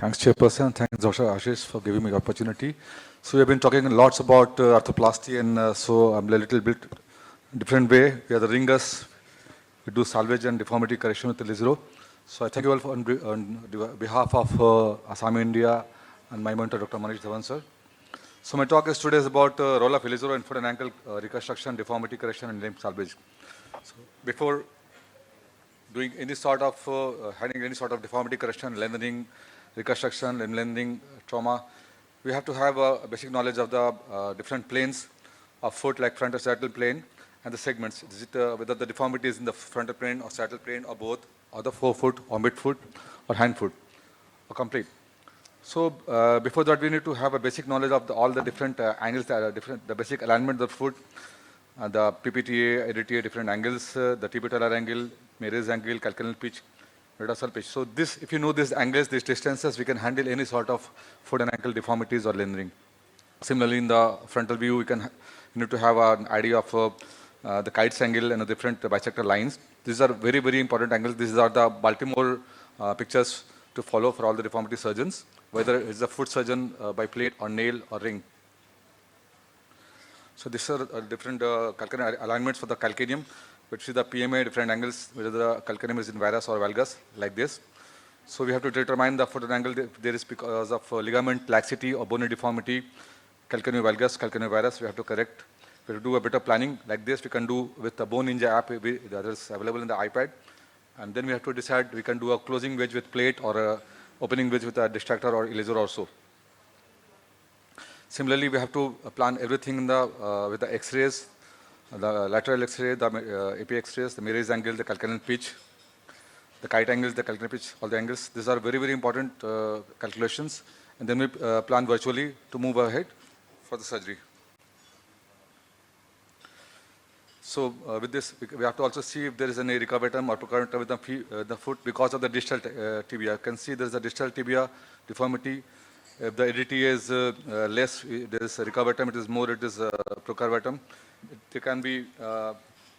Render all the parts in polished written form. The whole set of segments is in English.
Thanks, Chairperson. Thanks, Dr. Ashish, for giving me the opportunity. So we have been talking lots about arthroplasty, and so I'm a little bit different way. We are the ringers. We do salvage and deformity correction with the Lizero. So I thank you all on behalf of Assam India and my mentor, Dr. Manish Dhawan, sir. So my talk is today is about role of Lizero in foot and ankle reconstruction, deformity correction, and limb salvage. So before doing any sort of having any sort of deformity correction, lengthening, reconstruction, limb lengthening, trauma, we have to have a basic knowledge of the different planes of foot, like frontal sagittal plane, and the segments. Is it whether the deformity is in the frontal plane or sagittal plane or both, or the forefoot or midfoot or hindfoot, or complete. So before that, we need to have a basic knowledge of all the different angles, the basic alignment of the foot, the PPTA, ADTA, different angles, the tibial angle, Meres angle, calcaneal pitch, metatarsal pitch. So this, if you know these angles, these distances, we can handle any sort of foot and ankle deformities or lengthening. Similarly, in the frontal view, you need to have an idea of the kite's angle and the different bisector lines. These are very, very important angles. These are the Baltimore pictures to follow for all the deformity surgeons, whether it's a foot surgeon by plate or nail or ring. So these are different calcaneal alignments for the calcaneum, which is the PMA, different angles, whether the calcaneum is in varus or valgus, like this. So we have to determine the foot and ankle there is because of ligament laxity or bony deformity, calcaneum valgus, calcaneum varus, we have to correct. We have to do a better planning like this. We can do with the Bone Ninja app that is available in the iPad. And then we have to decide we can do a closing wedge with plate or a opening wedge with a distractor or laser also. Similarly, we have to plan everything in the with the X-rays, the lateral X-ray, the AP X-rays, the Meres angle, the calcaneal pitch, the kite angles, the calcaneal pitch, all the angles. These are very, very important calculations. And then we plan virtually to move ahead for the surgery. So with this, we have to also see if there is any recurvatum or procurvatum with the foot because of the distal tibia. You can see there is a distal tibia deformity. If the ADTA is less, there is a recurvatum. It is more, it is procurvatum. There can be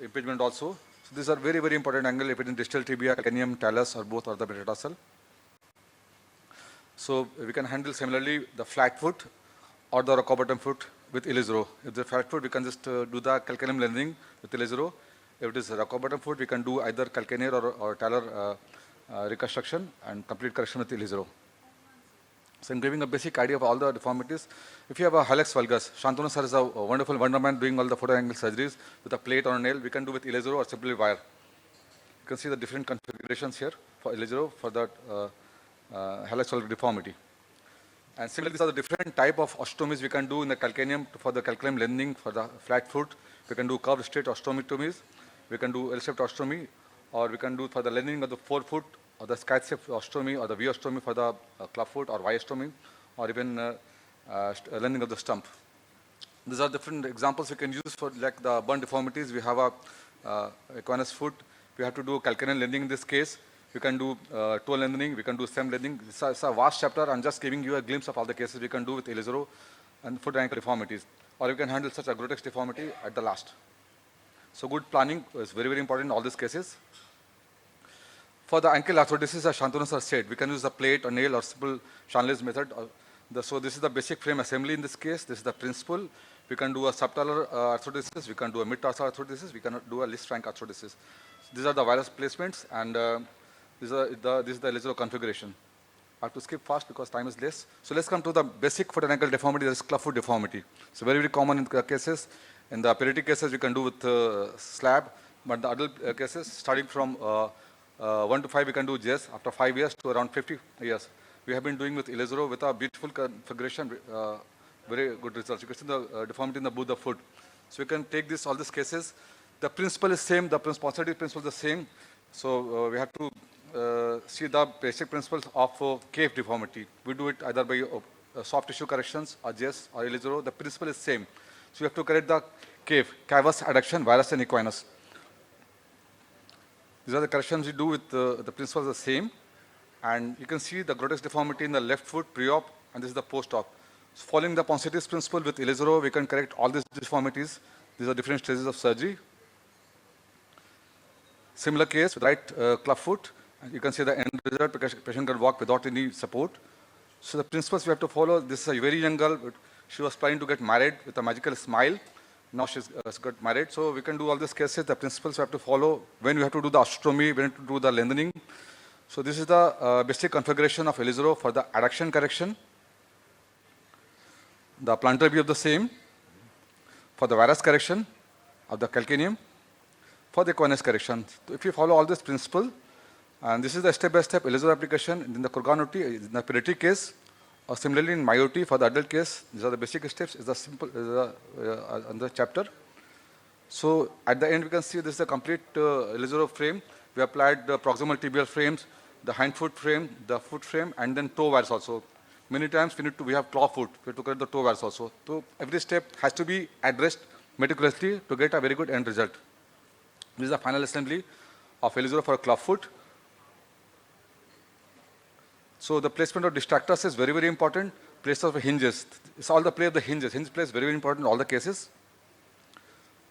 impingement also. So these are very, very important angles. If it is distal tibia, calcaneum, talus, or both, or the metatarsal. So we can handle similarly the flat foot or the rock bottom foot with Ilizero. If the flat foot, we can just do the calcaneum lengthening with Ilizero. If it is a rock bottom foot, we can do either calcaneal or talar reconstruction and complete correction with Ilizero. So I'm giving a basic idea of all the deformities. If you have a hallux valgus, Shantanu sir is a wonderful wonderman doing all the foot angle surgeries with a plate or a nail. We can do with Ilizero or simply wire. You can see the different configurations here for Ilizero for that hallux valgus deformity. And similarly, these are the different type of osteotomies we can do in the calcaneum for the calcaneum lengthening for the flat foot. We can do curved straight osteotomies. We can do L-shaped osteotomy, or we can do for the lengthening of the forefoot, or the skate-shaped osteotomy, or the V osteotomy for the clubfoot, or Y osteotomy, or even lengthening of the stump. These are different examples we can use for like the burn deformities. We have a equinus foot. We have to do calcaneal lengthening in this case. We can do toe lengthening, we can do stem lengthening. It's a vast chapter. I'm just giving you a glimpse of all the cases we can do with Ilizero and foot and ankle deformities. Or you can handle such a grotesque deformity at the last. So good planning is very, very important in all these cases. For the ankle arthrodesis, as Shantanu sir said, we can use a plate or nail or simple Shanley's method. So this is the basic frame assembly in this case. This is the principle. We can do a subtalar arthrodesis, we can do a mid-tarsal arthrodesis, we can do a Liszt Frank arthrodesis. These are the virus placements, and this is the Ilizero configuration. I have to skip fast because time is less. So let's come to the basic foot and ankle deformity, that is clubfoot deformity. So very, very common in the cases. In the pediatric cases, we can do with slab, but the adult cases, starting from 1 to 5, we can do JS. After 5 years to around 50 years, we have been doing with Ilizero with a beautiful configuration, very good results. You can see the deformity in the both the foot. So we can take all these cases. The principle is same, the positive principle is the same. So we have to see the basic principles of cave deformity. We do it either by soft tissue corrections or JS or Ilizero. The principle is same. So you have to correct the cave, cavus, adduction, varus, and equinus. These are the corrections we do with the principles are the same. And you can see the grotesque deformity in the left foot pre-op, and this is the post-op. So following the Ponseti's principle with Ilizero, we can correct all these deformities. These are different stages of surgery. Similar case with right club foot. You can see the end result because patient can walk without any support. So the principles we have to follow, this is a very young girl, but she was planning to get married with a magical smile. Now she's got married. So we can do all these cases, the principles we have to follow, when we have to do the astronomy, when to do the lengthening. So this is the basic configuration of Elizero for the adduction correction, the plantar view of the same, for the varus correction of the calcaneum, for the equinus correction. So if you follow all this principle, and this is the step-by-step Elizero application in the Kurganoti, in the pediatric case, or similarly in myoti for the adult case. These are the basic steps, is the simple, on the chapter. So at the end we can see this is a complete Elizero frame. We applied the proximal tibial frames, the hind foot frame, the foot frame, and then toe wires also. Many times we have claw foot, we have to correct the toe wires also. So every step has to be addressed meticulously to get a very good end result. This is the final assembly of Elizero for a claw foot. So the placement of distractors is very, very important. Place of hinges, it's all the play of the hinges. Hinge play is very, very important in all the cases.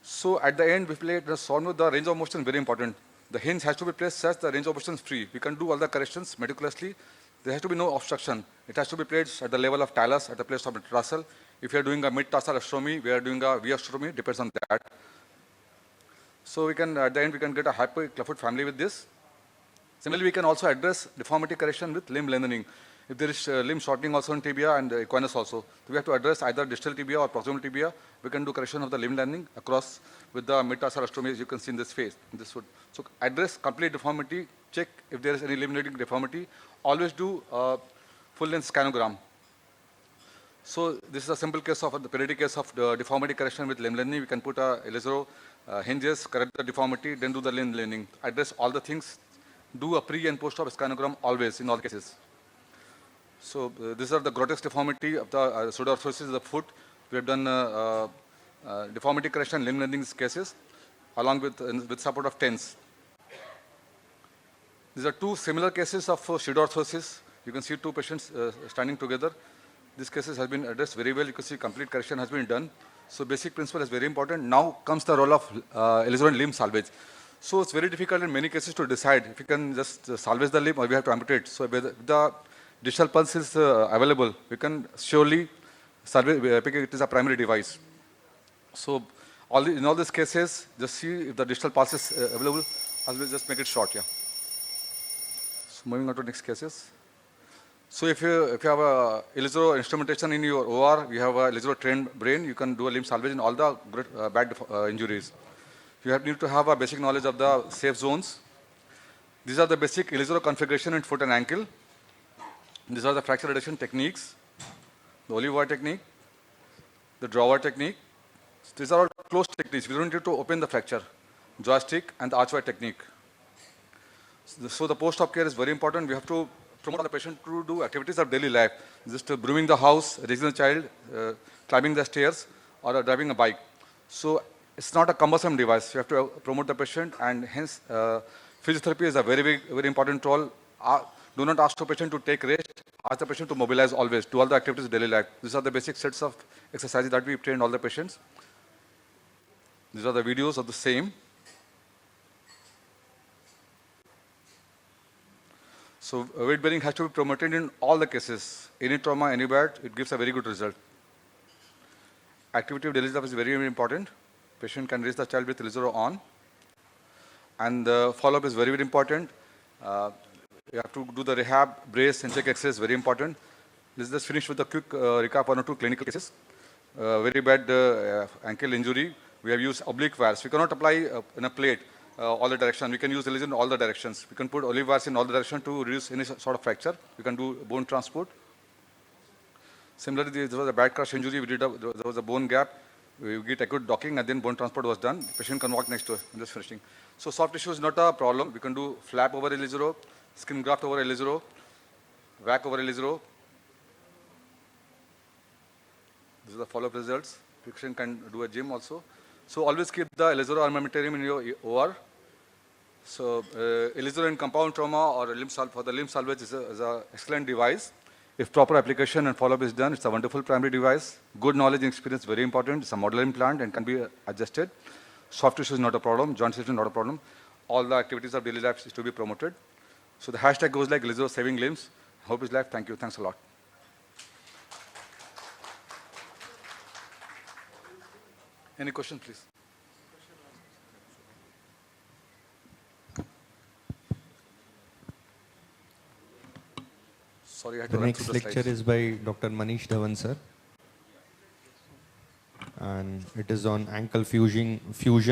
So at the end we play the sound with the range of motion is very important. The hinge has to be placed such the range of motion is free. We can do all the corrections meticulously. There has to be no obstruction. It has to be placed at the level of talus, at the place of metatarsal. If you are doing a mid-tarsal astronomy, we are doing a V astronomy, depends on that. So we can, at the end, we can get a happy clubfoot family with this. Similarly, we can also address deformity correction with limb lengthening. If there is limb shortening also in tibia and equinus also, so we have to address either distal tibia or proximal tibia. We can do correction of the limb lengthening across with the mid-tarsal astronomy, as you can see in this phase, in this foot. So address complete deformity, check if there is any limb lengthening deformity. Always do full-length scanogram. So this is a simple case of the periodic case of the deformity correction with limb lengthening. We can put a Elizero hinges, correct the deformity, then do the limb lengthening. Address all the things. Do a pre and post-op scanogram always in all cases. So these are the grotesque deformity of the pseudoarthrosis of the foot. We have done deformity correction, limb lengthening cases, along with support of TENS. These are two similar cases of pseudoarthrosis. You can see two patients standing together. These cases have been addressed very well. You can see complete correction has been done. So basic principle is very important. Now comes the role of Elizero limb salvage. So it's very difficult in many cases to decide if you can just salvage the limb or we have to amputate. So if the distal pulse is available, we can surely salvage because it is a primary device. So in all these cases, just see if the distal pulse is available. Always just make it short. Yeah. So moving on to next cases. So if you have a Elizero instrumentation in your OR, you have a Elizero trained brain, you can do a limb salvage in all the bad injuries. You need to have a basic knowledge of the safe zones. These are the basic Elizero configuration in foot and ankle. These are the fracture reduction techniques, the olive wire technique, the drawer technique. These are all closed techniques. We don't need to open the fracture. Joystick and the archway technique. So the post-op care is very important. We have to promote the patient to do activities of daily life. Just brooming the house, raising the child, climbing the stairs, or driving a bike. So it's not a cumbersome device. You have to promote the patient, and hence physiotherapy is a very, very, very important role. Do not ask the patient to take rest. Ask the patient to mobilize always, do all the activities of daily life. These are the basic sets of exercises that we train all the patients. These are the videos of the same. So weight bearing has to be promoted in all the cases. Any trauma, any bad, it gives a very good result. Activity of daily life is very, very important. Patient can raise the child with Elizero on. And the follow-up is very, very important. You have to do the rehab, brace, and check exercise, very important. Let's just finish with a quick recap on 2 clinical cases. Very bad ankle injury. We have used oblique wires. We cannot apply in a plate all the directions. We can use Elizero in all the directions. We can put olive wires in all the directions to reduce any sort of fracture. We can do bone transport. Similarly, there was a bad crush injury. There was a bone gap. We get acute docking and then bone transport was done. The patient can walk next to it. I'm just finishing. So soft tissue is not a problem. We can do flap over Elizero, skin graft over Elizero, vac over Elizero. These are the follow-up results. Patient can do a gym also. So always keep the Elizero armamentarium in your OR. So Elizero in compound trauma or for the limb salvage is an excellent device. If proper application and follow-up is done, it's a wonderful primary device. Good knowledge and experience, very important. It's a modular implant and can be adjusted. Soft tissue is not a problem. Joint tissue is not a problem. All the activities of daily life is to be promoted. So the hashtag goes like Elizero saving limbs. Hope is life. Thank you. Thanks a lot. Any question, please? Sorry, I had to The run through next the lecture slides. is by Dr. Manish Dhawan, sir. And it is on ankle fusion